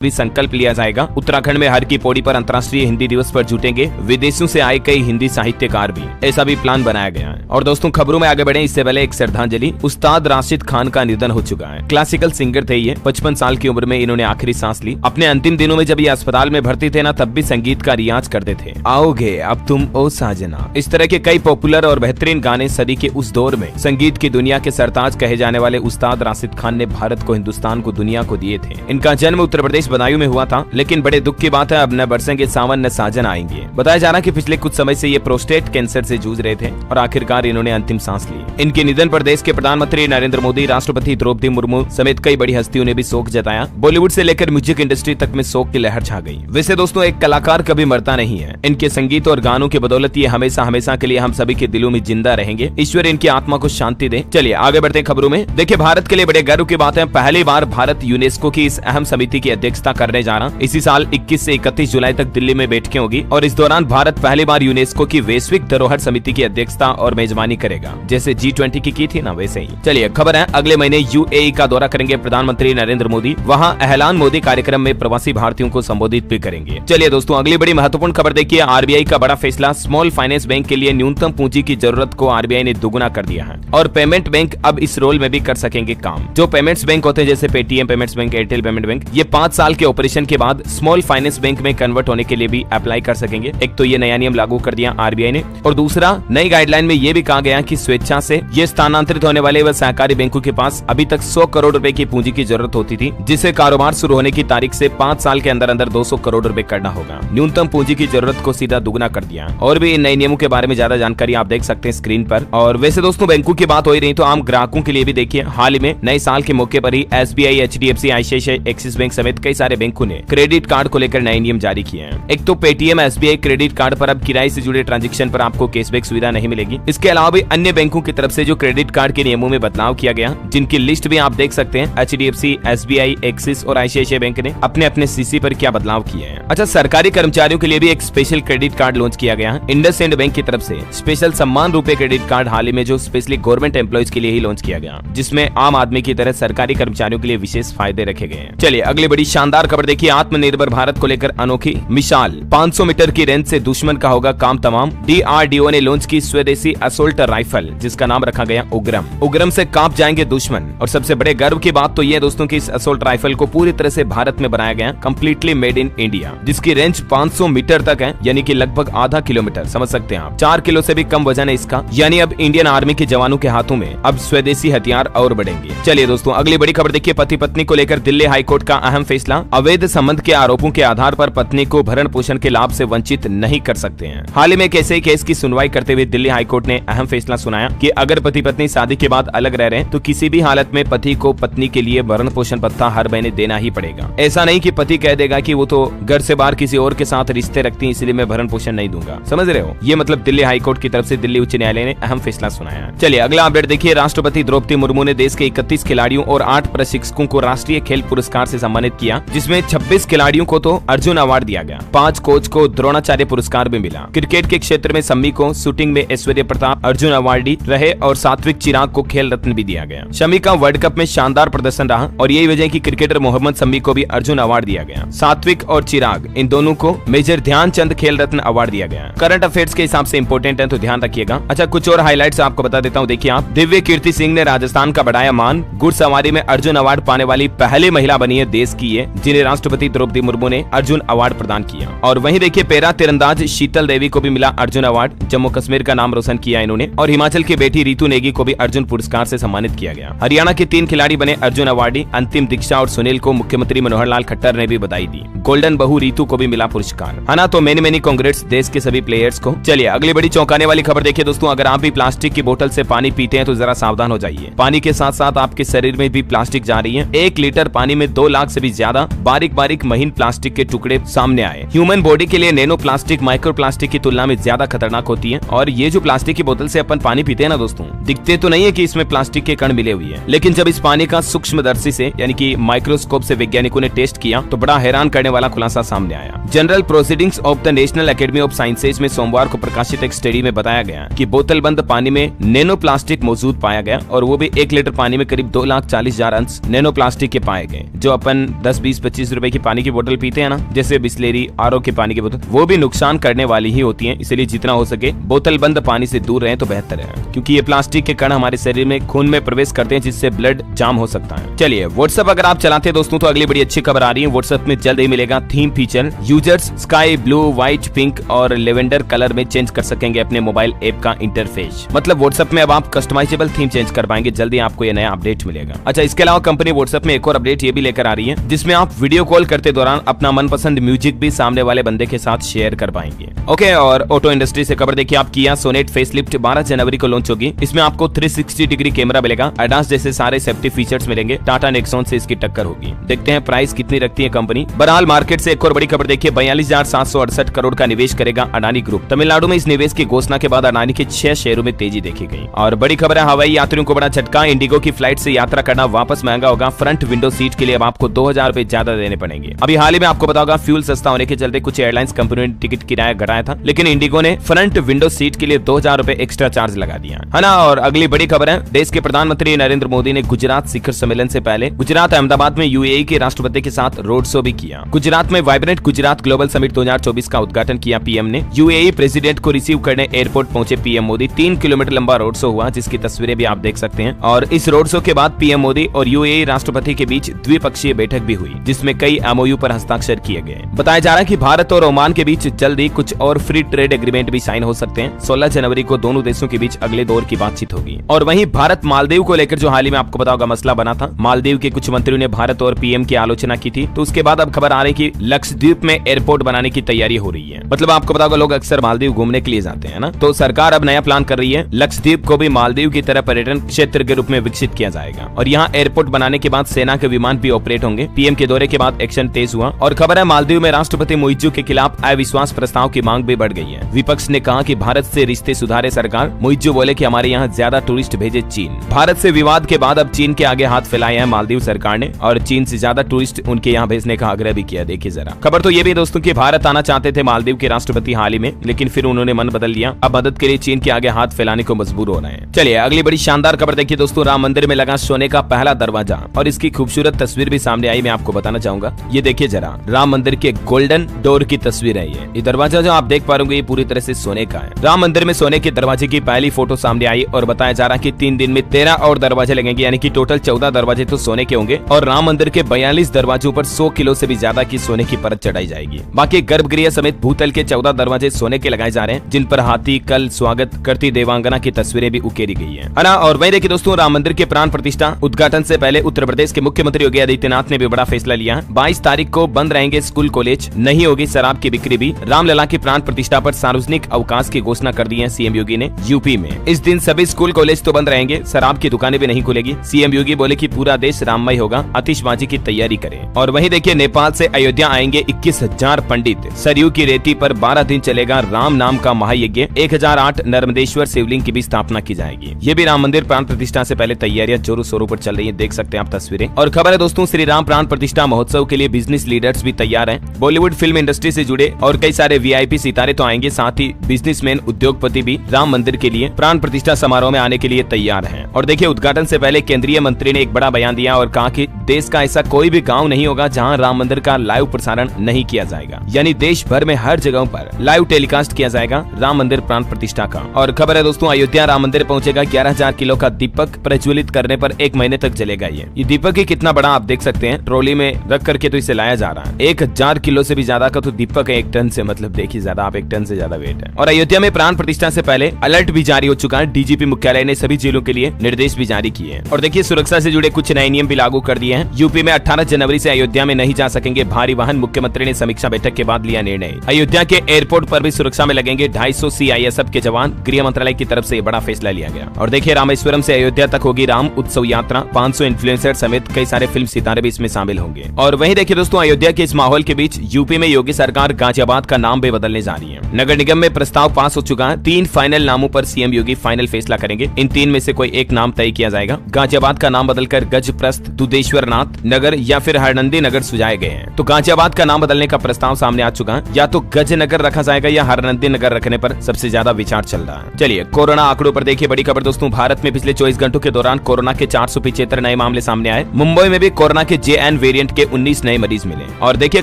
भी संकल्प लिया जाएगा। उत्तराखंड में हर की पौड़ी पर अंतर्राष्ट्रीय हिंदी दिवस पर जुटेंगे विदेशों से आए कई हिंदी साहित्यकार भी, ऐसा भी प्लान बनाया गया है। और दोस्तों खबरों में आगे बढ़े इससे पहले एक श्रद्धांजलि, उस्ताद राशिद खान का निधन हो चुका है। क्लासिकल सिंगर थे ये, 55 साल की उम्र में इन्होंने आखिरी सांस ली। अपने अंतिम दिनों में जब ये अस्पताल में भर्ती थे ना, तब भी संगीत का रियाज करते थे। आओगे अब तुम ओ साजना, इस तरह के कई पॉपुलर और बेहतरीन गाने सदी के उस दौर में संगीत की दुनिया के सरताज कहे जाने वाले उस्ताद राशिद खान ने भारत को, हिंदुस्तान को, दुनिया को दिए थे। इनका जन्म उत्तर प्रदेश बदायूं में हुआ था, लेकिन बड़े दुख की बात है अब न बरसेंगे सावन न साजन आएंगे। बताया जा रहा कि पिछले कुछ समय से ये प्रोस्टेट कैंसर से जूझ रहे थे और आखिरकार इन्होंने अंतिम सांस ली। इनके निधन पर देश के प्रधानमंत्री नरेंद्र मोदी, राष्ट्रपति द्रौपदी मुर्मू समेत कई बड़ी हस्तियों ने भी शोक जताया। बॉलीवुड से लेकर म्यूजिक इंडस्ट्री तक में शोक की लहर छा गई। वैसे दोस्तों एक कलाकार कभी मरता नहीं है, इनके संगीत और गानों की बदौलत ये हमेशा हमेशा के लिए हम सभी के दिलों में जिंदा रहेंगे। ईश्वर इनकी आत्मा को शांति दे। चलिए आगे बढ़ते हैं खबरों में। देखिए भारत के लिए बड़े गर्व की बात है, पहली बार भारत यूनेस्को की इस अहम समिति की अध्यक्षता करने जा रहा। इसी साल 21 से 31 जुलाई तक दिल्ली में बैठकें होगी और इस दौरान भारत पहली बार यूनेस्को की वैश्विक धरोहर समिति की अध्यक्षता और मेजबानी करेगा, जैसे G20 की थी ना वैसे ही। चलिए खबर है, अगले महीने UAE का दौरा करेंगे प्रधानमंत्री नरेंद्र मोदी। वहां एहलान मोदी कार्यक्रम में प्रवासी भारतीयों को संबोधित भी करेंगे। चलिए दोस्तों अगली बड़ी महत्वपूर्ण खबर देखिए, RBI का बड़ा फैसला, स्मॉल फाइनेंस बैंक के लिए न्यूनतम पूंजी की जरूरत को RBI ने दुगुना कर दिया है और पेमेंट बैंक अब इस रोल में भी कर सकेंगे काम। जो पेमेंट्स बैंक होते हैं जैसे Paytm payments bank, Airtel payment bank, ये 5 साल के ऑपरेशन के बाद स्मॉल फाइनेंस बैंक में कन्वर्ट होने के लिए भी अप्लाई कर सकेंगे। एक तो ये नया नियम लागू कर दिया RBI ने, और दूसरा नई गाइडलाइन में ये भी कहा गया कि स्वेच्छा से ये स्थानांतरित होने वाले व सहकारी बैंकों के पास अभी तक 100 करोड़ रुपए की पूंजी की जरूरत होती थी, जिसे कारोबार शुरू होने की तारीख से 5 साल के अंदर अंदर 200 करोड़ रुपए करना होगा। न्यूनतम पूंजी की जरूरत को सीधा दुगुना कर दिया। और भी इन नए नियमों के बारे में ज्यादा जानकारी आप देख सकते हैं स्क्रीन पर। और वैसे दोस्तों बैंकों की बात हो ही रही तो आम ग्राहकों के लिए भी देखिए, हाल ही में नए साल के मौके पर ही SBI, HDFC, ICICI, axis bank समेत कई सारे बैंकों ने क्रेडिट कार्ड को लेकर नए नियम जारी किए हैं। एक तो पेटीएम SBI क्रेडिट कार्ड पर अब किराए से जुड़े ट्रांजैक्शन पर आपको कैशबैक सुविधा नहीं मिलेगी। इसके अलावा भी अन्य बैंकों की तरफ से जो क्रेडिट कार्ड के नियमों में बदलाव किया गया, जिनकी लिस्ट भी आप देख सकते हैं। HDFC, SBI, एक्सिस और ICICI बैंक ने अपने अपने CC पर क्या बदलाव किए हैं। अच्छा, सरकारी कर्मचारियों के लिए भी एक स्पेशल क्रेडिट कार्ड लॉन्च किया गया है। इंडसइंड बैंक की तरफ से स्पेशल सम्मान रूपे क्रेडिट कार्ड हाल ही में जो स्पेशली गवर्नमेंट एम्प्लॉइज के लिए ही लॉन्च किया गया, जिसमें आम आदमी की तरह सरकारी कर्मचारियों के लिए विशेष फायदे रखे गए हैं। चलिए अगली बड़ी शानदार खबर देखिए, आत्मनिर्भर भारत को लेकर अनोखी मिसाल, 500 मीटर की रेंज से दुश्मन का होगा काम तमाम। DRDO ने लॉन्च की स्वदेशी असोल्ट राइफल, जिसका नाम रखा गया उग्रम। उग्रम से कांप जाएंगे दुश्मन। और सबसे बड़े गर्व की बात तो ये दोस्तों की इस असोल्ट राइफल को पूरी तरह से भारत में बनाया गया, कम्प्लीटली मेड इन इंडिया, जिसकी रेंज 500 मीटर तक है, यानी कि लगभग आधा किलोमीटर, समझ सकते हैं आप। 4 किलो से भी कम वजन है इसका, यानी अब इंडियन आर्मी के जवानों के हाथों में अब स्वदेशी हथियार और बढ़ेंगे। चलिए दोस्तों अगली बड़ी खबर देखिए, पति पत्नी को लेकर दिल्ली हाईकोर्ट का अहम फैसला, अवैध संबंध के आरोपों के आधार पर पत्नी को भरण पोषण के लाभ से वंचित नहीं कर सकते हैं। हाल ही में एक ऐसे केस की सुनवाई करते हुए दिल्ली हाईकोर्ट ने अहम फैसला सुनाया कि अगर पति पत्नी शादी के बाद अलग रह रहे हैं तो किसी भी हालत में पति को पत्नी के लिए भरण पोषण भत्ता हर महीने देना ही पड़ेगा। ऐसा नहीं कि पति कह देगा कि वो तो घर से बाहर किसी और के साथ रिश्ते रखती है इसलिए मैं भरण पोषण नहीं दूंगा, समझ रहे हो। ये मतलब दिल्ली हाईकोर्ट की तरफ से दिल्ली उच्च न्यायालय ने अहम फैसला सुनाया। चलिए अगला अपडेट देखिए, राष्ट्रपति द्रौपदी मुर्मू ने देश के 31 खिलाड़ियों और 8 प्रशिक्षकों को राष्ट्रीय खेल पुरस्कार से सम्मानित किया, जिसमें 26 खिलाड़ियों को तो अर्जुन अवार्ड दिया गया, 5 कोच को द्रोणाचार्य पुरस्कार भी मिला। क्रिकेट के क्षेत्र में शमी को, शूटिंग में ऐश्वर्य प्रताप अर्जुन अवार्डी रहे और सात्विक चिराग को खेल रत्न भी दिया गया। शमी का वर्ल्ड कप में शानदार प्रदर्शन रहा और यही वजह कि क्रिकेटर मोहम्मद शमी को भी अर्जुन अवार्ड दिया गया। सात्विक और चिराग इन दोनों को मेजर ध्यानचंद खेल रत्न अवार्ड दिया गया। करंट अफेयर्स के हिसाब से इंपॉर्टेंट है तो ध्यान रखिएगा। अच्छा, कुछ और हाइलाइट्स आपको बता देता हूँ। देखिए आप, दिव्य कीर्ति सिंह ने राजस्थान का बढ़ाया मान, घुड़सवारी में अर्जुन अवार्ड पाने वाली पहली महिला बनी है देश की ये, जिन्हें राष्ट्रपति द्रौपदी मुर्मू ने अर्जुन अवार्ड प्रदान किया। और वहीं देखिए पैरा तीरंदाज शीतल देवी को भी मिला अर्जुन अवार्ड, जम्मू कश्मीर का नाम रोशन किया इन्होंने। और हिमाचल की बेटी रीतू नेगी को भी अर्जुन पुरस्कार से सम्मानित किया गया। हरियाणा के 3 खिलाड़ी बने अर्जुन अवार्डी, अंतिम, दीक्षा और सुनील को मुख्यमंत्री मनोहर लाल खट्टर ने भी बधाई दी। गोल्डन बहू रीतू को भी मिला पुरस्कार, है ना। तो मेनी कांग्रेट्स देश के सभी प्लेयर्स को। चलिए अगली बड़ी चौंकाने वाली खबर देखिए दोस्तों, अगर आप भी प्लास्टिक की बोतल से पानी पीते हैं तो जरा सावधान हो जाइए। पानी के साथ साथ आपके शरीर में भी प्लास्टिक जा रही है। 1 लीटर पानी में 2 लाख से भी ज्यादा बारीक बारीक महीन प्लास्टिक के टुकड़े सामने आए। ह्यूमन बॉडी के लिए नैनो प्लास्टिक माइक्रो प्लास्टिक की तुलना में ज्यादा खतरनाक होती है। और ये जो प्लास्टिक की बोतल से अपन पानी पीते हैं ना दोस्तों, दिखते तो नहीं है कि इसमें प्लास्टिक के कण मिले हुए हैं, लेकिन जब इस पानी का सूक्ष्मदर्शी से यानी कि माइक्रोस्कोप से वैज्ञानिकों ने टेस्ट किया तो बड़ा हैरान करने वाला खुलासा सामने आया। General proceedings of the national academy of sciences में सोमवार को प्रकाशित एक स्टडी में बताया गया कि बोतल बंद पानी में नैनो प्लास्टिक मौजूद पाया गया और वो भी 1 लीटर पानी में करीब 2,40,000 अंश नैनो प्लास्टिक के पाए गए, जो अपन 10-20 20-25 रुपए की पानी की बोतल पीते हैं ना, जैसे बिस्लेरी, आरओ के पानी की बोतल, वो भी नुकसान करने वाली ही होती है। इसलिए जितना हो सके बोतल बंद पानी से दूर रहें तो बेहतर है, क्योंकि ये प्लास्टिक के कण हमारे शरीर में खून में प्रवेश करते हैं, जिससे ब्लड जाम हो सकता है। चलिए, व्हाट्सएप अगर आप चलाते हैं दोस्तों तो अगली बड़ी अच्छी खबर आ रही है। व्हाट्सएप में जल्द ही मिलेगा theme feature. Users sky blue, white, pink और लेवेंडर कलर में चेंज कर सकेंगे अपने मोबाइल ऐप का इंटरफेस। मतलब व्हाट्सएप में अब आप कस्टमाइजेबल थीम चेंज कर पाएंगे। जल्दी आपको ये नया अपडेट मिलेगा। अच्छा, इसके अलावा कंपनी व्हाट्सएप में एक और अपडेट ये भी लेकर आ रही है, जिसमें आप वीडियो कॉल करते दौरान अपना मनपसंद म्यूजिक भी सामने वाले बंदे के साथ शेयर कर पाएंगे। ओके, और ऑटो इंडस्ट्री से खबर देखिए आप, किया सोनेट फेसलिफ्ट 12 जनवरी को लॉन्च होगी। इसमें आपको 360 डिग्री कैमरा मिलेगा, एडास जैसे सारे सेफ्टी फीचर्स मिलेंगे। टाटा नेक्सॉन से इसकी टक्कर होगी। देखते हैं प्राइस कितनी रखती है कंपनी। बहरहाल मार्केट से एक और बड़ी खबर देखिए, 42,768 करोड़ का निवेश करेगा अडानी ग्रुप। तमिलनाडु में इस निवेश की घोषणा के बाद अडानी के 6 शेयरों में तेजी देखी गई। और बड़ी खबर है, हवाई यात्रियों को बड़ा झटका। इंडिगो की फ्लाइट से यात्रा करना वापस महंगा होगा। फ्रंट विंडो सीट के लिए अब आपको 2000 रुपए ज्यादा देने पड़ेंगे। अभी हाल ही में आपको पता होगा, फ्यूल सस्ता होने के चलते कुछ एयरलाइंस कंपनियों ने टिकट किराया घटाया था, लेकिन इंडिगो ने फ्रंट विंडो सीट के लिए 2000 रुपए एक्स्ट्रा चार्ज लगा दिया है ना। और अगली बड़ी खबर है, देश के प्रधानमंत्री नरेंद्र मोदी ने गुजरात शिखर सम्मेलन से पहले गुजरात अहमदाबाद में यूएई के राष्ट्रपति के साथ रोड शो भी किया। गुजरात में वाइब्रेंट गुजरात ग्लोबल समिट 2024 का उद्घाटन किया पीएम ने। यूएई प्रेसिडेंट को रिसीव करने एयरपोर्ट पहुंचे पीएम मोदी। 3 किलोमीटर लंबा रोड शो हुआ, जिसकी तस्वीरें भी आप देख सकते हैं। और इस रोड शो के बाद पीएम मोदी और यूएई राष्ट्रपति के बीच द्विपक्षीय बैठक भी हुई, जिसमें कई एमओयू पर हस्ताक्षर किए गए। बताया जा रहा है कि भारत और ओमान के बीच जल्द ही कुछ और फ्री ट्रेड एग्रीमेंट भी साइन हो सकते हैं। 16 जनवरी को दोनों देशों के बीच अगले दौर की बातचीत होगी। और वहीं भारत मालदीव को लेकर जो हाल ही में आपको पता होगा मसला बना था, मालदीव के कुछ मंत्रियों ने भारत और पीएम की आलोचना की थी, तो उसके बाद अब खबर आ रही कि लक्षद्वीप में एयरपोर्ट बनाने की तैयारी हो रही है। मतलब आपको पता होगा, लोग अक्सर मालदीव घूमने के लिए जाते हैं ना, तो सरकार अब नया प्लान कर रही है। लक्षद्वीप को भी मालदीव की तरह पर्यटन क्षेत्र के रूप में विकसित किया जाएगा। और यहाँ एयरपोर्ट बनाने के बाद सेना के विमान भी ऑपरेट होंगे। पीएम के दौरे के बाद एक्शन तेज हुआ। और खबर है, मालदीव में राष्ट्रपति मुइज्जू के खिलाफ अविश्वास प्रस्ताव की मांग भी बढ़ गई है। विपक्ष ने कहा कि भारत से रिश्ते सुधारे सरकार। मुइज्जू बोले कि हमारे यहाँ ज्यादा टूरिस्ट भेजे चीन। भारत से विवाद के बाद अब चीन के आगे हाथ फैलाए हैं मालदीव सरकार ने, और चीन से ज्यादा टूरिस्ट उनके यहाँ भेजने का आग्रह भी किया। देखिए जरा, खबर तो ये भी दोस्तों कि भारत आना चाहते थे मालदीव के राष्ट्रपति हाल ही में, लेकिन फिर उन्होंने मन बदल लिया। अब मदद के लिए चीन के आगे हाथ फैलाने को मजबूर हो रहे हैं। चलिए अगली बड़ी शानदार खबर देखिए दोस्तों, राम मंदिर में लगा सोने का पहला दरवाजा, और इसकी खूबसूरत तस्वीर भी सामने आई, मैं आपको बताना चाहूंगा। ये देखिए जरा, राम मंदिर के गोल्डन डोर की तस्वीर है। ये दरवाजा जो आप देख पा रहे होंगे, ये पूरी तरह से सोने का है। राम मंदिर में सोने के दरवाजे की पहली फोटो सामने आई, और बताया जा रहा है कि 3 दिन में 13 और दरवाजे लगेंगे, यानी कि टोटल 14 दरवाजे तो सोने के होंगे। और राम मंदिर के 42 दरवाजों पर 100 किलो से भी ज्यादा की सोने की परत चढ़ाई जाएगी। बाकी गर्भगृह समेत भूतल के 14 दरवाजे सोने के लगाए जा रहे हैं, जिन पर हाथी, कल, स्वागत करती देवांगना की तस्वीरें भी उकेरी गई है ना। और वहीं देखिए दोस्तों, राम मंदिर के प्राण प्रतिष्ठा उद्घाटन से पहले उत्तर प्रदेश के मुख्यमंत्री योगी आदित्यनाथ ने भी बड़ा फैसला लिया है। 22 तारीख को बंद रहेंगे स्कूल कॉलेज, नहीं होगी शराब की बिक्री भी। रामलला की प्राण प्रतिष्ठा पर सार्वजनिक अवकाश की घोषणा कर दी है सीएम योगी ने यूपी में। इस दिन सभी स्कूल कॉलेज तो बंद रहेंगे, शराब की दुकानें भी नहीं खुलेगी। सीएम योगी बोले कि पूरा देश राममय होगा, आतिशबाजी की तैयारी करें। और वहीं देखिए, नेपाल से अयोध्या आएंगे 21,000 पंडित। सरयू की रेती पर 12 दिन चलेगा राम नाम का महायज्ञ। 1008 नर्मदेश्वर शिवलिंग की भी स्थापना की जाएगी। ये भी राम मंदिर प्राण प्रतिष्ठा से पहले तैयारियां जोरों शोरों पर चल रही है, देख सकते हैं आप तस्वीरें। और खबर है दोस्तों, श्री राम प्राण प्रतिष्ठा महोत्सव के लिए बिजनेस लीडर्स भी तैयार हैं। बॉलीवुड फिल्म इंडस्ट्री से जुड़े और कई सारे वीआईपी सितारे तो आएंगे, साथ ही बिजनेसमैन, उद्योगपति भी राम मंदिर के लिए प्राण प्रतिष्ठा समारोह में आने के लिए तैयार हैं। और देखिए, उद्घाटन से पहले केंद्रीय मंत्री ने एक बड़ा बयान दिया और कहा कि देश का ऐसा कोई भी गांव नहीं होगा जहां राम मंदिर का लाइव प्रसारण नहीं किया जाएगा, यानी देश भर में हर जगहों पर लाइव टेलीकास्ट किया जाएगा राम मंदिर प्राण प्रतिष्ठा का। और खबर है दोस्तों, अयोध्या राम मंदिर पहुंचेगा 11,000 किलो का दीपक, प्रज्वलित करने पर 1 महीने तक जलेगा। ये दीपक ही कितना बड़ा आप देख सकते हैं, ट्रॉली में रख करके तो इसे लाया जा रहा है। 1000 किलो से भी ज्यादा का तो दीपक है, 1 टन से, मतलब देखिए ज्यादा, आप 1 टन से ज्यादा वेट है। और अयोध्या में प्राण प्रतिष्ठा से पहले अलर्ट भी जारी हो चुका है। डीजीपी मुख्यालय ने सभी जिलों के लिए निर्देश भी जारी किए हैं। और देखिए, सुरक्षा से जुड़े कुछ नए नियम भी लागू कर दिए हैं। यूपी में 18 जनवरी से अयोध्या में नहीं जा सकेंगे भारी वाहन, मुख्यमंत्री ने समीक्षा बैठक के बाद लिया निर्णय। अयोध्या के एयरपोर्ट पर भी सुरक्षा में लगेंगे 250 सीआईएसएफ के जवान। गृह मंत्रालय की तरफ से बड़ा फैसला लिया गया। और देखिए, रामेश्वरम से अयोध्या तक होगी राम उत्सव यात्रा। 500 इन्फ्लुएंसर समेत कई सारे फिल्म सितारे भी इसमें शामिल होंगे। और वहीं देखिए दोस्तों, अयोध्या के इस माहौल के बीच यूपी में योगी सरकार गाजियाबाद का नाम भी बदलने जा रही है। नगर निगम में प्रस्ताव पास हो चुका है। 3 फाइनल नामों पर सीएम योगी फाइनल फैसला करेंगे। इन 3 में से कोई एक नाम तय किया जाएगा। गाजियाबाद का नाम बदलकर गजप्रस्थ, दुधेश्वर नाथ नगर या फिर हरनंदी नगर सुझाए गए हैं। तो गाजियाबाद का नाम बदलने का प्रस्ताव सामने आ चुका है। या तो गज नगर रखा जाएगा या हरनंदी नगर रखने पर सबसे ज्यादा विचार चल रहा है। चलिए, कोरोना आंकड़ों पर देखिए बड़ी खबर दोस्तों, भारत में पिछले 24 घंटों के दौरान कोरोना के 475 नए मामले सामने आए। मुंबई में भी कोरोना के JN वेरिएंट वेरिएंट के 19 नए मरीज मिले। और देखिए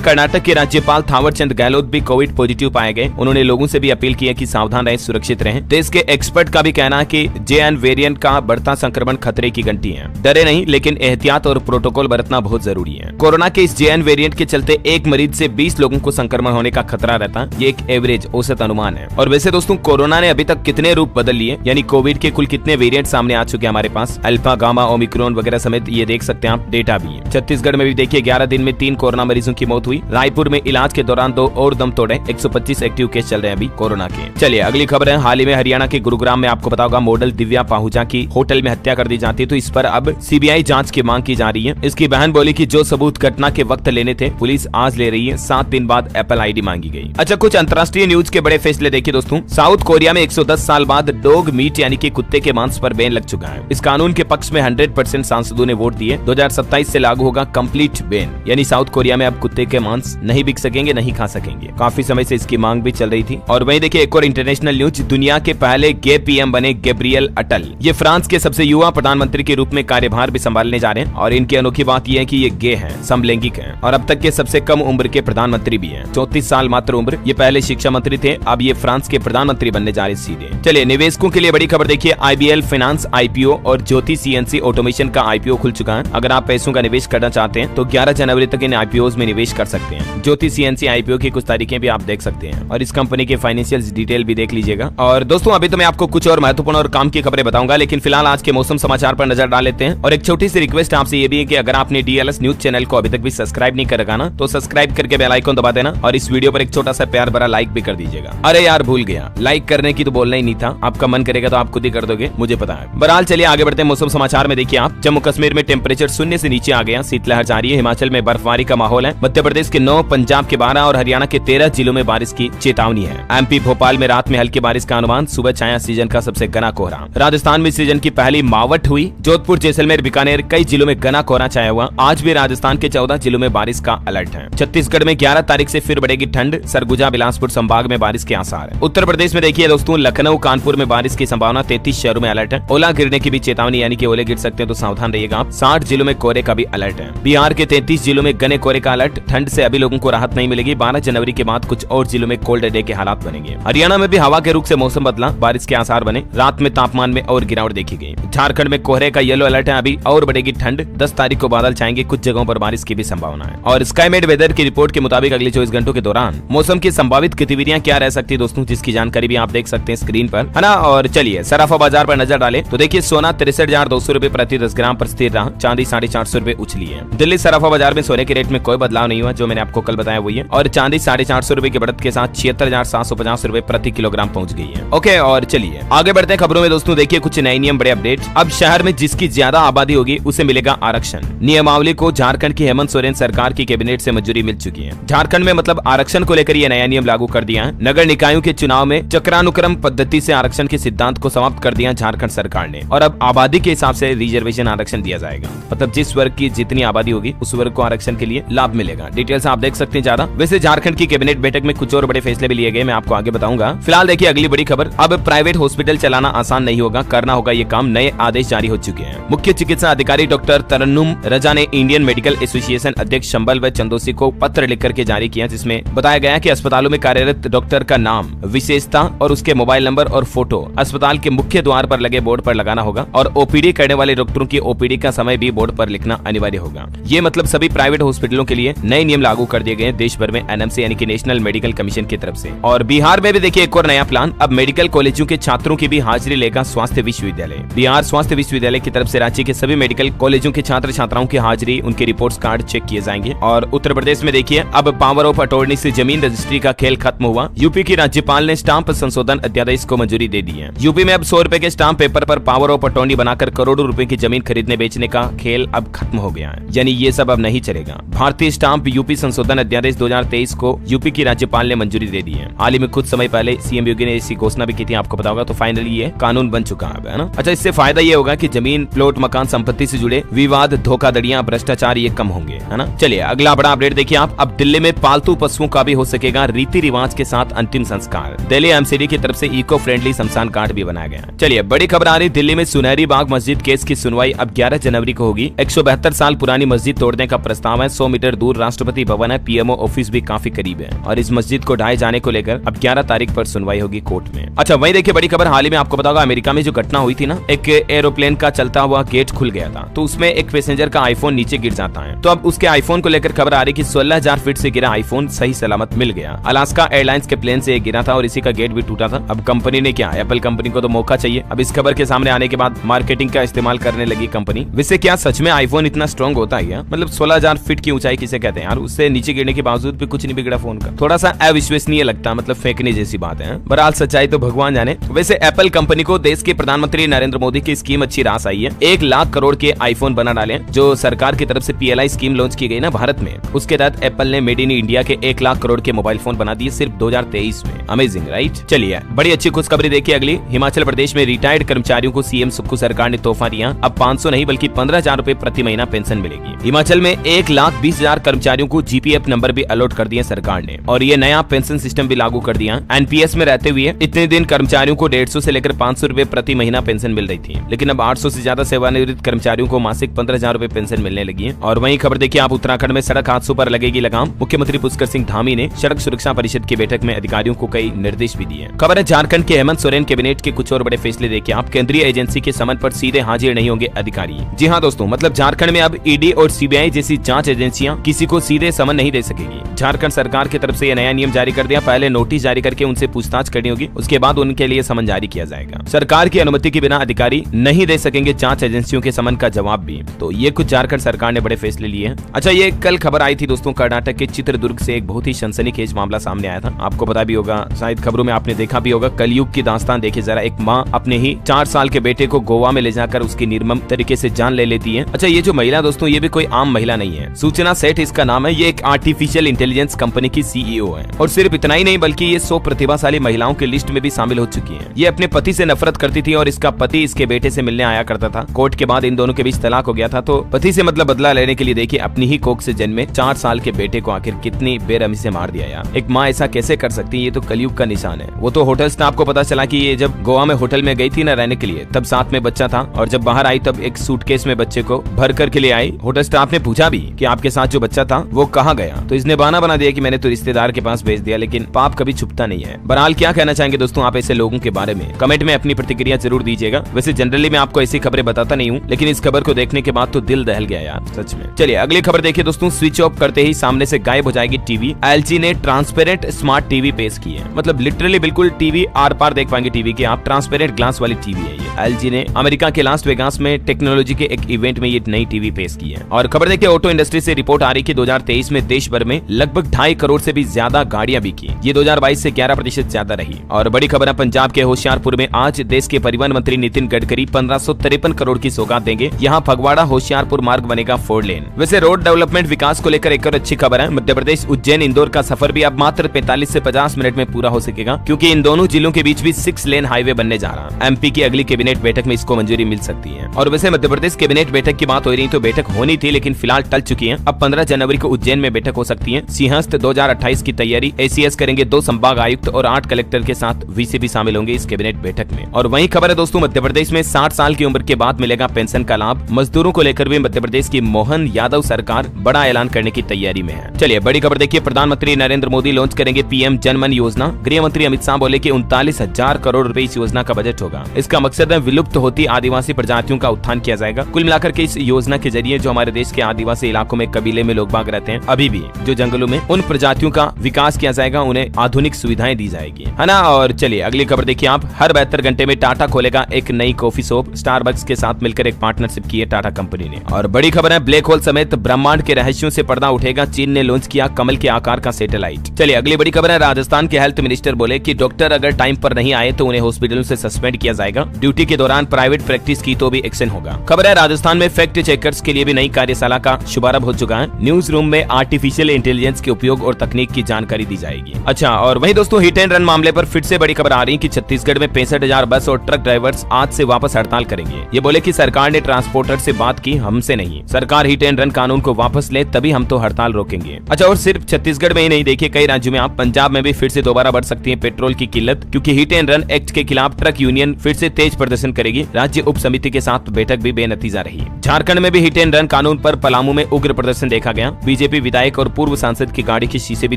कर्नाटक के राज्यपाल थावरचंद गहलोत भी कोविड पॉजिटिव पाए गए। उन्होंने लोगों से भी अपील की है कि सावधान रहें, सुरक्षित रहें। देश के एक्सपर्ट का भी कहना है कि JN वेरिएंट का बढ़ता संक्रमण खतरे की घंटी है। डरे नहीं, लेकिन एहतियात और प्रोटोकॉल बरतना बहुत जरूरी है। कोरोना के इस JN वेरिएंट के चलते एक मरीज से 20 लोगों को संक्रमण होने का खतरा रहता है। ये एक एवरेज औसत अनुमान है। और वैसे दोस्तों कोरोना ने अभी तक कितने रूप बदल लिए, यानी कोविड के कुल कितने वेरिएंट सामने आ चुके हैं हमारे पास, अल्फा, गामा, ओमिक्रॉन वगैरह समेत, ये देख सकते हैं आप, डेटा भी है। छत्तीसगढ़ में भी देखिए 11 दिन में 3 कोरोना मरीजों की मौत हुई। रायपुर में इलाज के दौरान 2 और दम तोड़े। 125 एक्टिव केस चल रहे हैं अभी कोरोना के। चलिए अगली खबर है, हाल ही में हरियाणा के गुरुग्राम में आपको पता होगा मॉडल दिव्या पाहुजा की होटल में हत्या कर दी जाती है। तो इस पर अब CBI जांच की मांग की जा रही है। इसकी बहन बोली कि जो सबूत घटना के वक्त लेने थे पुलिस आज ले रही है। 7 दिन बाद एप्पल ID मांगी गई। अच्छा, कुछ अंतर्राष्ट्रीय न्यूज के बड़े फैसले देखिए दोस्तों। साउथ कोरिया में 110 साल बाद डॉग मीट यानी कि कुत्ते के मांस पर बैन लग चुका है। इस कानून के पक्ष में 100% सांसदों ने वोट दिए। 2027 से लागू होगा कंप्लीट बैन, यानी साउथ कोरिया में अब कुत्ते के मांस नहीं बिक सकेंगे, नहीं खा सकेंगे। काफी समय से इसकी मांग भी चल रही थी। और वहीं देखिए एक और इंटरनेशनल न्यूज, दुनिया के पहले गे PM बने गैब्रियल अटल। ये फ्रांस के सबसे युवा प्रधानमंत्री के रूप में कार्यभार भी संभालने जा रहे हैं। और इनकी अनोखी बात यह है कि ये गे हैं, समलैंगिक हैं और अब तक के सबसे कम उम्र के प्रधानमंत्री भी हैं। 34 साल मात्र उम्र। ये पहले शिक्षा मंत्री थे, अब ये फ्रांस के प्रधानमंत्री बनने जा रहे सीधे। चलिए निवेशकों के लिए बड़ी खबर देखिए, IBL फाइनेंस IPO और ज्योति CNC ऑटोमेशन का IPO खुल चुका है। अगर आप पैसों का निवेश करना चाहते हैं तो 11 जनवरी तक इन IPOs में निवेश कर सकते हैं। ज्योति CNC IPO की कुछ तारीखें भी आप देख सकते हैं और इस कंपनी के फाइनेंशियल डिटेल भी देख लीजिएगा। और दोस्तों अभी तो मैं आपको कुछ और महत्वपूर्ण और काम की खबरें बताऊंगा, लेकिन फिलहाल आज के मौसम समाचार पर नजर डाल लेते हैं। और एक छोटी सी रिक्वेस्ट आपसे ये भी है कि अगर आपने DLS न्यूज चैनल को अभी तक भी सब्सक्राइब नहीं कर रखा ना, तो सब्सक्राइब करके बेल आइकन दबा देना और इस वीडियो पर एक छोटा सा प्यार भरा लाइक भी कर दीजिएगा। अरे यार भूल गया, लाइक करने की तो बोलना ही नहीं था। आपका मन करेगा तो आप खुद ही कर दोगे, मुझे पता है। बहरहाल चलिए आगे बढ़ते हैं। मौसम समाचार में देखिए आप, जम्मू कश्मीर में टेम्परेचर 0 से नीचे आ गया, शीतलहर जारी है। हिमाचल में बर्फबारी का माहौल है। मध्य प्रदेश के 9, पंजाब के 12 और हरियाणा के 13 जिलों में बारिश की चेतावनी है। MP भोपाल में रात में हल्की बारिश का अनुमान। सुबह छाया सीजन का सबसे घना कोहरा। राजस्थान में सीजन की पहली मावट हुई। जोधपुर, जैसलमेर, बीकानेर कई जिलों में घना कोहरा छाया हुआ। आज भी राजस्थान के 14 जिलों में बारिश का अलर्ट है। छत्तीसगढ़ में 11 तारीख से फिर बढ़ेगी ठंड। सरगुजा, बिलासपुर संभाग में बारिश के आसार है। उत्तर प्रदेश में देखिए दोस्तों, लखनऊ, कानपुर में बारिश की संभावना। 33 शहरों में अलर्ट है। ओला गिरने की भी चेतावनी, यानी कि ओले गिर सकते हैं तो सावधान रहिएगा आप। 60 जिलों में कोहरे का भी अलर्ट है। बिहार के 33 जिलों में घने कोहरे का अलर्ट। ठंड से अभी लोगों को राहत नहीं मिलेगी। 12 जनवरी के बाद कुछ और जिलों में कोल्ड डे के हालात बनेंगे। हरियाणा में भी हवा के रुख से मौसम बदला, बारिश के आसार बने। रात में तापमान में और गिरावट देखी गई। झारखंड में कोहरे का येलो अलर्ट है, अभी और बढ़ेगी ठंड। 10 तारीख को बादल छाएंगे, कुछ जगहों पर बारिश की भी संभावना है। और स्काईमेड वेदर की रिपोर्ट के मुताबिक अगले 24 घंटों के दौरान मौसम की संभावित गतिविधियां क्या रह सकती है दोस्तों, जिसकी जानकारी भी आप देख सकते हैं स्क्रीन पर, है ना। और चलिए सराफा बाजार पर नजर डालें तो देखिए सोना 63,200 रुपए प्रति 10 ग्राम पर स्थिर रहा। चांदी 450 रुपए उछली है। दिल्ली सराफा बाजार में सोने के रेट में कोई बदलाव नहीं हुआ, जो मैंने आपको कल बताया वही है। और चांदी 450 रुपए की बढ़त के साथ 76,750 रुपए प्रति किलोग्राम पहुंच गई है। ओके, और चलिए आगे बढ़ते हैं खबरों में दोस्तों। देखिए कुछ नए नियम, बड़े अपडेट। अब शहर में जिसकी ज्यादा आबादी होगी उसे मिलेगा आरक्षण। नियमावली को झारखंड की हेमंत सोरेन सरकार की कैबिनेट से मंजूरी मिल चुकी है। झारखंड में मतलब आरक्षण को लेकर यह नया नियम लागू कर दिया है। नगर निकायों के चुनाव में चक्रानुक्रम पद्धति से आरक्षण के सिद्धांत को समाप्त कर दिया झारखंड सरकार ने। और अब आबादी के हिसाब से रिजर्वेशन आरक्षण दिया जाएगा। मतलब जिस वर्ग की जितनी आबादी होगी उस वर्ग को आरक्षण के लिए लाभ मिलेगा। डिटेल्स आप देख सकते हैं ज्यादा। वैसे झारखंड की कैबिनेट बैठक में कुछ और बड़े फैसले भी लिए गए, मैं आपको आगे बताऊंगा। फिलहाल देखिए अगली बड़ी खबर, अब प्राइवेट हॉस्पिटल चलाना आसान नहीं होगा, करना होगा ये काम। नए आदेश जारी हो चुके हैं। मुख्य चिकित्सा अधिकारी डॉक्टर तरन्नुम रजा ने इंडियन मेडिकल एसोसिएशन अध्यक्ष शंबल व चंदोसी को पत्र लिख करके जारी किया, जिसमें बताया गया कि अस्पतालों में कार्यरत डॉक्टर का नाम, विशेषता और उसके मोबाइल नंबर और फोटो अस्पताल के मुख्य द्वार पर लगे बोर्ड पर लगाना होगा। और ओपीडी करने वाले डॉक्टरों की ओपीडी का समय भी बोर्ड पर लिखना अनिवार्य होगा। ये मतलब सभी प्राइवेट हॉस्पिटलों के लिए नए नियम लागू कर दिए गए देश भर में, एनएमसी यानी कि नेशनल मेडिकल कमीशन की तरफ से। और बिहार में भी देखिए एक और नया प्लान, अब मेडिकल कॉलेजों के छात्रों की भी हाजिरी लेगा स्वास्थ्य विश्वविद्यालय। बिहार स्वास्थ्य विश्वविद्यालय की तरफ से राज्य के सभी मेडिकल कॉलेजों के छात्र छात्राओं की हाजिरी, उनके रिपोर्ट्स कार्ड चेक किए जाएंगे। और उत्तर प्रदेश में देखिए अब पावर ऑफ अटॉर्नी से जमीन रजिस्ट्री का खेल खत्म हुआ। यूपी की राज्यपाल ने स्टाम्प संशोधन अध्यादेश को मंजूरी दे दी है। यूपी में अब 100 रुपए के स्टाम्प पेपर पर पावर ऑफ अटॉर्नी बनाकर करोड़ों रुपए की जमीन खरीदने बेचने का खेल अब खत्म हो गया है, यानी ये सब अब नहीं चलेगा। भारतीय स्टाम्प यूपी संशोधन अध्यादेश 2023 को यूपी की राज्यपाल ने मंजूरी दे दी है। हाल ही में कुछ समय पहले सीएम योगी ने ऐसी घोषणा भी की थी, आपको पता होगा। तो फाइनली ये कानून बन चुका है ना। अच्छा, इससे फायदा ये होगा कि जमीन, प्लॉट, मकान, संपत्ति से जुड़े विवाद, धोखाधड़ियां, भ्रष्टाचार ये कम होंगे, है ना। चलिए अगला बड़ा अपडेट देखिए आप, अब दिल्ली में पालतू पशुओं का भी हो सकेगा रीति रिवाज के साथ अंतिम संस्कार। दिल्ली एमसीडी की तरफ से इको फ्रेंडली शमशान घाट भी बनाया गया। चलिए बड़ी खबर आ रही, दिल्ली में सुनहरी बाग मस्जिद केस की सुनवाई अब 11 जनवरी को होगी। 172 साल पुरानी मस्जिद तोड़ने का प्रस्ताव है। 100 मीटर दूर राष्ट्रपति भवन है, पीएमओ ऑफिस भी काफी करीब है और इस मस्जिद को ढाए जाने को लेकर अब 11 तारीख पर सुनवाई होगी कोर्ट में। अच्छा वहीं देखिए बड़ी खबर, हाल ही में आपको पता होगा अमेरिका में जो घटना हुई थी ना, एक एरोप्लेन का चलता हुआ गेट खुल गया था तो उसमें एक पैसेंजर का आईफोन नीचे गिर जाता है। तो अब उसके आईफोन को लेकर खबर आ रही कि 16,000 फीट से गिरा आईफोन सही सलामत मिल गया। अलास्का एयरलाइंस के प्लेन से गिरा था और इसी का गेट भी टूटा था। अब कंपनी ने क्या, एप्पल कंपनी को तो मौका चाहिए। अब इस खबर के सामने आने के बाद मार्केटिंग का इस्तेमाल करने लगी कंपनी। वैसे क्या सच में आईफोन इतना स्ट्रॉन्ग होता है? मतलब 16,000 फीट की ऊंचाई किसे कहते हैं यार, उससे नीचे गिरने के बावजूद भी कुछ नहीं बिगड़ा फोन का। थोड़ा सा अविश्वसनीय लगता, मतलब फेंकने जैसी बात है। बहरहाल सच्चाई तो भगवान जाने। वैसे एप्पल कंपनी को देश के प्रधानमंत्री नरेंद्र मोदी की स्कीम अच्छी रास आई है। 1 लाख करोड़ के आईफोन बना डाले, जो सरकार की तरफ से PLI स्कीम लॉन्च की गई ना भारत में, उसके तहत एप्पल ने मेड इन इंडिया के 1 लाख करोड़ के मोबाइल फोन बना दिए सिर्फ 2023 में। Amazing right. चलिए बड़ी अच्छी खुशखबरी देखिए अगली। हिमाचल प्रदेश में रिटायर्ड कर्मचारियों को सीएम सुक्खू सरकार ने तोहफा दिया। अब 500 नहीं बल्कि 15,000 रूपए प्रति महीना पेंशन मिलेगी। हिमाचल में 1,20,000 कर्मचारियों को GPF नंबर भी अलॉट कर दिए सरकार ने और ये नया पेंशन सिस्टम भी लागू कर दिया। NPS में रहते हुए इतने दिन कर्मचारियों को 150 से लेकर 500 रूपए प्रति महीना पेंशन मिल रही थी, लेकिन अब 800 से ज्यादा सेवानिवृत्त कर्मचारियों को मासिक 15,000 रूपए पेंशन मिलने लगी है। और वहीं खबर देखिए आप, उत्तराखंड में सड़क हादसों पर लगेगी लगाम। मुख्यमंत्री पुष्कर सिंह धामी ने सड़क सुरक्षा परिषद की बैठक में अधिकारियों को कई निर्देश भी दिए। खबर है झारखंड के हेमंत सोरेन कैबिनेट के कुछ और बड़े फैसले देखिए आप। केंद्रीय एजेंसी के समन पर सीधे हाजिर नहीं होंगे अधिकारी। जी हाँ दोस्तों, मतलब झारखंड में अब ED और CBI जैसी जांच एजेंसियां किसी को सीधे समन नहीं दे सकेगी। झारखंड सरकार की तरफ से यह नया नियम जारी कर दिया। पहले नोटिस जारी करके उनसे पूछताछ करनी होगी, उसके बाद उनके लिए समन जारी किया जाएगा। सरकार की अनुमति के बिना अधिकारी नहीं दे सकेंगे जांच एजेंसियों के समन का जवाब भी। तो ये कुछ झारखंड सरकार ने बड़े फैसले लिए हैं। अच्छा ये कल खबर आई थी दोस्तों, कर्नाटक के चित्रदुर्ग से एक बहुत ही सनसनीखेज मामला सामने आया था। आपको पता भी होगा, शायद खबरों में आपने देखा भी होगा। कलयुग की दास्तान देखिए जरा। एक माँ अपने ही 4 साल के बेटे को गोवा में ले जाकर उसकी निर्मम तरीके से जान ले लेती है। अच्छा ये जो महिला दोस्तों, ये भी कोई आम महिला नहीं है। सूचना सेठ इसका नाम है। ये एक आर्टिफिशियल इंटेलिजेंस कंपनी की CEO है और सिर्फ इतना ही नहीं बल्कि ये 100 प्रतिभाशाली महिलाओं की लिस्ट में भी शामिल हो चुकी है। ये अपने पति से नफरत करती थी और इसका पति इसके बेटे से मिलने आया करता था। कोर्ट के बाद इन दोनों के बीच तलाक हो गया था। तो पति से मतलब बदला लेने के लिए देखिए अपनी ही कोख से जन्मे 4 साल के बेटे को आखिर कितनी बेरहमी से मार दिया यार। एक माँ ऐसा कैसे कर सकती है? ये तो कलयुग का निशान है। वो तो होटल स्टाफ को पता चला कि ये जब गोवा में होटल में गई थी ना रहने के लिए, तब साथ में बच्चा था और जब बाहर आई तब एक सूटकेस में बच्चे को भर करके ले आई। होटल स्टाफ ने पूछा भी कि आपके साथ जो बच्चा था वो कहाँ गया, तो इसने बहाना बना दिया कि मैंने तो रिश्तेदार के पास भेज दिया। लेकिन पाप कभी छुपता नहीं है। बहरहाल क्या कहना चाहेंगे दोस्तों आप ऐसे लोगों के बारे में? कमेंट में अपनी प्रतिक्रिया जरूर दीजिएगा। वैसे जनरली मैं आपको ऐसी खबरें बताता नहीं हूँ, लेकिन इस खबर को देखने के बाद तो दिल दहल गया यार सच में। चलिए अगली खबर देखिए दोस्तों। स्विच ऑफ करते ही सामने से गायब हो जाएगी टीवी। LG ने ट्रांसपेरेंट स्मार्ट टीवी पेश की है। मतलब लिटरली बिल्कुल टीवी आर पार देख पाएंगे टीवी के आप। ट्रांसपेरेंट ग्लास वाली टीवी है ये। LG ने अमेरिका के लास वेगास में टेक्नोलॉजी के एक इवेंट में ये नई टीवी पेश की है। और खबर देखिए ऑटो इंडस्ट्री से रिपोर्ट आ रही कि 2023 में देश भर में लगभग 2.5 करोड़ से भी ज्यादा गाड़ियां बिकी। ये 2022 से 11% ज्यादा रही। और बड़ी खबर है पंजाब के होशियारपुर में आज देश के परिवहन मंत्री नितिन गडकरी 1553 करोड़ की सौगात देंगे। यहाँ फगवाड़ा होशियारपुर मार्ग बनेगा 4 लेन। वैसे रोड डेवलपमेंट विकास को लेकर एक और अच्छी खबर है। मध्य प्रदेश उज्जैन इंदौर का सफर भी अब मात्र 45 से 50 मिनट में पूरा हो सकेगा, क्योंकि इन दोनों जिलों के बीच भी 6 लेन हाईवे बनने जा रहा है। MP की अगली कैबिनेट बैठक में इसको मंजूरी मिल सकती है। और वैसे मध्य प्रदेश कैबिनेट बैठक की बात हो रही तो बैठक होनी थी, लेकिन फिलहाल टल चुकी है। अब 15 जनवरी को उज्जैन में बैठक हो सकती है। सिंहस्थ 2028 की तैयारी ACS करेंगे 2 संभाग आयुक्त और 8 कलेक्टर के साथ VC भी शामिल होंगे इस कैबिनेट बैठक में। और वहीं खबर है दोस्तों, मध्य प्रदेश में 60 साल की उम्र के बाद मिलेगा पेंशन का लाभ। मजदूरों को लेकर भी मध्य प्रदेश की मोहन यादव सरकार बड़ा ऐलान करने की तैयारी में है। चलिए बड़ी खबर देखिए, प्रधानमंत्री नरेंद्र मोदी लॉन्च करेंगे PM जन मन योजना। गृह मंत्री अमित शाह बोले कि 39,000 करोड़ रुपए इस योजना का बजट होगा। इसका मकसद है विलुप्त होती आदिवासी प्रजातियों का उत्थान किया जाएगा। कुल मिलाकर के इस योजना के जरिए जो हमारे देश के आदिवासी इलाकों में कबीले में लोग बाग रहते हैं अभी भी जो जंगलों में, उन प्रजातियों का विकास किया जाएगा, उन्हें आधुनिक सुविधाएं दी जाएगी, है ना। और चलिए अगली खबर देखिए आप। हर 72 घंटे में टाटा खोलेगा एक नई कॉफी शॉप। स्टारबक्स के साथ मिलकर एक पार्टनरशिप की है टाटा कंपनी ने। और बड़ी खबर है, ब्लैक होल समेत ब्रह्मांड के रहस्यों से पर्दा उठेगा। चीन ने लॉन्च किया कमल के आकार का सैटेलाइट। चलिए अगली बड़ी खबर है, राजस्थान के हेल्थ मिनिस्टर बोले कि डॉक्टर अगर टाइम पर नहीं आए तो उन्हें हॉस्पिटलों से सस्पेंड किया जाएगा। ड्यूटी के दौरान प्राइवेट प्रैक्टिस की तो भी एक्शन होगा। खबर है, राजस्थान में फैक्ट चेकर्स के लिए भी नई कार्यशाला का शुभारंभ हो चुका है। न्यूज रूम में आर्टिफिशियल इंटेलिजेंस के उपयोग और तकनीक की जानकारी दी जाएगी। अच्छा, और वहीं दोस्तों हिट एंड रन मामले पर फिर से बड़ी खबर आ रही है कि छत्तीसगढ़ में 65,000 बस और ट्रक ड्राइवर्स आज से वापस हड़ताल करेंगे। ये बोले कि सरकार ने ट्रांसपोर्टर से बात की, हमसे नहीं। सरकार हिट एंड रन कानून को वापस ले तभी हम तो हड़ताल रोकेंगे। अच्छा, और सिर्फ छत्तीसगढ़ में ही नहीं, देखिए कई राज्यों में, आप पंजाब में भी फिर से दोबारा बढ़ सकती है पेट्रोल की किल्लत, क्योंकि हिट एंड रन एक्ट के खिलाफ ट्रक यूनियन फिर से तेज प्रदर्शन करेगी। राज्य उप समिति के साथ बैठक भी बेनतीजा रही। झारखंड में भी हिट एंड रन कानून पर पर पलामू में उग्र प्रदर्शन देखा गया। बीजेपी विधायक और पूर्व सांसद की गाड़ी के शीशे भी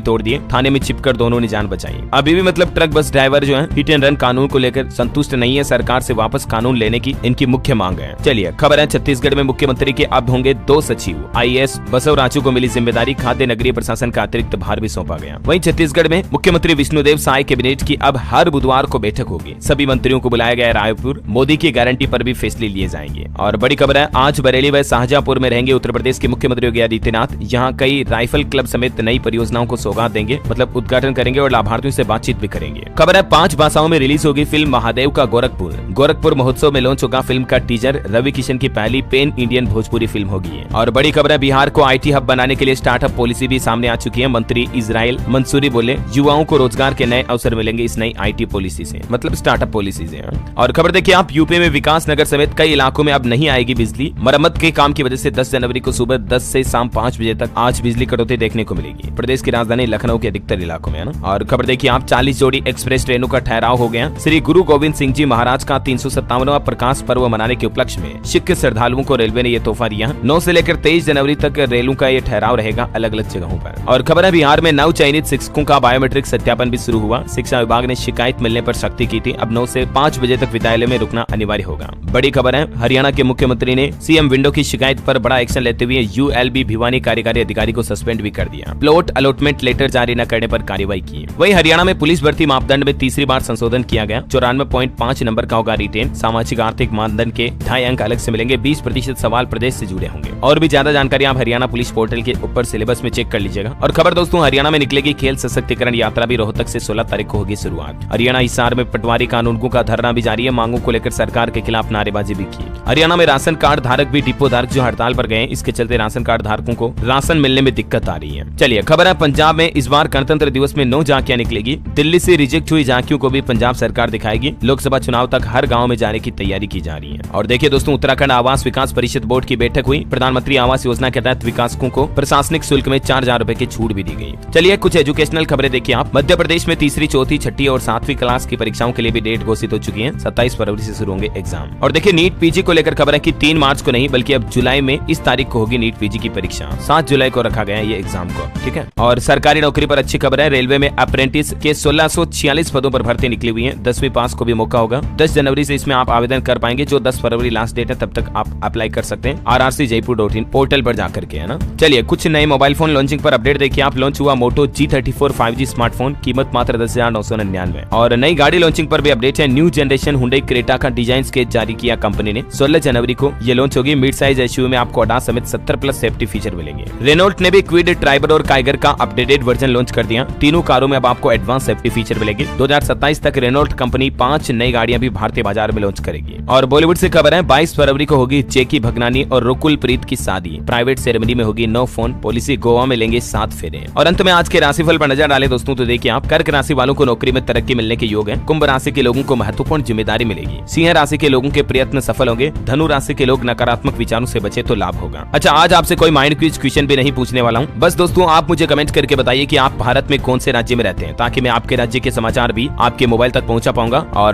तोड़ दिए, थाने में छिपकर दोनों ने जान बचाई। अभी भी मतलब ट्रक बस ड्राइवर जो है हिट एंड रन कानून को लेकर संतुष्ट नहीं है, सरकार से वापस कानून लेने की इनकी मुख्य मांग है। चलिए खबर है छत्तीसगढ़ में मुख्यमंत्री के अब होंगे 2 सचिव। IAS बसव राजू को मिली जिम्मेदारी, खाद्य नगरीय प्रशासन का अतिरिक्त भार भी सौंपा गया। वहीं छत्तीसगढ़ में मुख्यमंत्री विष्णुदेव साय कैबिनेट की अब हर बुधवार को बैठक होगी। सभी मंत्रियों को बुलाया गया रायपुर, मोदी की गारंटी पर भी फैसले लिए जाएंगे। और बड़ी खबर है, आज बरेली व शाहजहांपुर में रहेंगे उत्तर प्रदेश के मुख्यमंत्री योगी आदित्यनाथ। यहाँ कई राइफल क्लब समेत नई परियोजनाओं को सौगात देंगे, मतलब उद्घाटन करेंगे और लाभार्थियों से बातचीत भी करेंगे। खबर है 5 भाषाओं में रिलीज होगी फिल्म महादेव का गोरखपुर महोत्सव में लॉन्च होगा फिल्म का टीजर। रवि किशन की पहली पेन इंडियन भोजपुरी फिल्म होगी। और बड़ी खबर है, बिहार को IT हब बनाने के लिए स्टार्टअप पॉलिसी भी सामने आ चुकी है। मंत्री इजराइल मंसूरी बोले युवाओं को रोजगार के नए अवसर मिलेंगे इस नई IT पॉलिसी से, मतलब स्टार्टअप पॉलिसी से। और खबर देखिए आप, यूपी में विकास नगर समेत कई इलाकों में अब नहीं आएगी बिजली। मरम्मत के काम की वजह से 10 जनवरी को सुबह 10 से शाम 5 बजे तक आज बिजली कटौती देखने को मिलेगी प्रदेश की राजधानी लखनऊ के अधिकतर इलाकों में, है ना। और खबर देखिए आप, 40 जोड़ी एक्सप्रेस ट्रेनों का ठहराव हो गया। श्री गुरु गोविंद सिंह जी महाराज का 357वां प्रकाश पर्व मनाने के उपलक्ष्य में सिख श्रद्धालुओं को रेलवे ने ये तोहफा दिया। 9 से लेकर 23 जनवरी तक रेलों का ये ठहराव रहेगा अलग अलग जगहों पर। और खबर है, बिहार में 9 चयनित शिक्षकों का बायोमेट्रिक सत्यापन भी शुरू हुआ। शिक्षा विभाग ने शिकायत मिलने पर सख्ती की थी। अब 9 से 5 बजे तक विद्यालय में रुकना अनिवार्य होगा। बड़ी खबर है, हरियाणा के मुख्यमंत्री ने CM विंडो की शिकायत पर बड़ा एक्शन लेते हुए ULB भिवानी कार्यकारी अधिकारी को सस्पेंड भी कर दिया। प्लॉट अलॉटमेंट लेटर जारी न करने पर कार्रवाई की। वहीं हरियाणा में पुलिस भर्ती मापदंड में तीसरी बार संशोधन किया गया। 94.5 नंबर का होगा रिटेन। सामाजिक आर्थिक मानदंड के 2.5 अंक अलग से मिलेंगे। 20% सवाल प्रदेश से जुड़े होंगे। और भी ज्यादा जानकारी आप हरियाणा पुलिस पोर्टल के ऊपर सिलेबस में चेक कर लीजिएगा। और खबर दोस्तों, हरियाणा में निकलेगी खेल सशक्तिकरण यात्रा भी। रोहतक से 16 तारीख को होगी शुरुआत। हरियाणा हिसार में पटवारी कानूनगों का धरना भी जारी है। मांगों को लेकर सरकार के खिलाफ नारेबाजी भी की। हरियाणा में राशन कार्ड धारक भी डिपो धारक जो हड़ताल पर गए, इसके चलते राशन कार्ड धारकों को राशन मिलने में दिक्कत आ रही है। चलिए खबर है, पंजाब में इस बार गणतंत्र दिवस में 9 झांकियां निकलेगी। दिल्ली से रिजेक्ट हुई झांकियों को भी पंजाब सरकार दिखाएगी। लोकसभा चुनाव तक हर गांव में जाने की तैयारी की जा रही है। और देखिए दोस्तों, उत्तराखंड आवास विकास परिषद बोर्ड की बैठक हुई। प्रधानमंत्री आवास योजना के तहत विकासकों को प्रशासनिक शुल्क में 4000 रुपए की छूट भी दी गई। चलिए कुछ एजुकेशनल खबरें देखिए आप। मध्य प्रदेश में तीसरी, चौथी, छठी और 7वीं क्लास की परीक्षाओं के लिए भी डेट घोषित हो चुकी है। 27 फरवरी से शुरू होंगे एग्जाम। और देखिए नीट PG को लेकर खबर है कि 3 मार्च को नहीं बल्कि अब जुलाई में इस तारीख को होगी नीट PG की परीक्षा। 7 जुलाई को रखा गया है ये एग्जाम को, ठीक है। और सरकारी नौकरी पर अच्छी खबर है, रेलवे में अप्रेंटिस के 1646 पदों पर भर्ती निकली हुई है। 10वीं पास को भी मौका होगा। 10 जनवरी से इसमें आप आवेदन कर पाएंगे। जो 10 फरवरी लास्ट डेट है तब तक आप अप्लाई कर सकते हैं rrcjaipur.in पोर्टल पर जाकर के, है ना। चलिए कुछ नए मोबाइल फोन लॉन्चिंग पर अपडेट देखिए आप। लॉन्च हुआ मोटो G34 5G स्मार्टफोन, कीमत मात्र 10,999। और नई गाड़ी लॉन्चिंग पर भी अपडेट है। न्यू जनरेशन हुंडई क्रेटा का डिजाइन स्केच जारी किया कंपनी ने। 16 जनवरी को ये लॉन्च होगी। मिड साइज SUV में आपको ADAS समेत 70+ सेफ्टी फीचर मिलेंगे। रेनॉल्ट ने भी क्विड, ट्राइबर और काइगर का अपडेटेड वर्जन लॉन्च कर दिया। तीनों कारों में अब आपको एडवांस सेफ्टी फीचर मिलेंगे। 2027 तक रेनॉल्ट कंपनी 5 नई गाड़ियां भी भारतीय बाजार में लॉन्च करेगी। और बॉलीवुड से खबर है, 22 फरवरी को होगी जैकी भगनानी और रुकुल प्रीत की शादी। प्राइवेट सेरेमनी में होगी नो फोन पॉलिसी। गोवा में लेंगे 7 फेरे। और अंत में आज के राशिफल पर नजर डालें दोस्तों, तो देखिए आप, कर्क राशि वालों को नौकरी में तरक्की मिलने के योग है। कुंभ राशि के लोगों को महत्वपूर्ण जिम्मेदारी मिलेगी। सिंह राशि के लोगों के प्रयत्न सफल होंगे। धनु राशि के लोग नकारात्मक विचारों से बचे तो लाभ होगा। अच्छा, आज आपसे कोई माइंड क्विज क्वेश्चन भी नहीं पूछने वाला हूँ। बस दोस्तों आप मुझे कमेंट करके बताइए कि आप भारत में कौन से राज्य में रहते हैं, ताकि मैं आपके राज्य के समाचार भी आपके मोबाइल तक पहुंचा पाऊंगा। और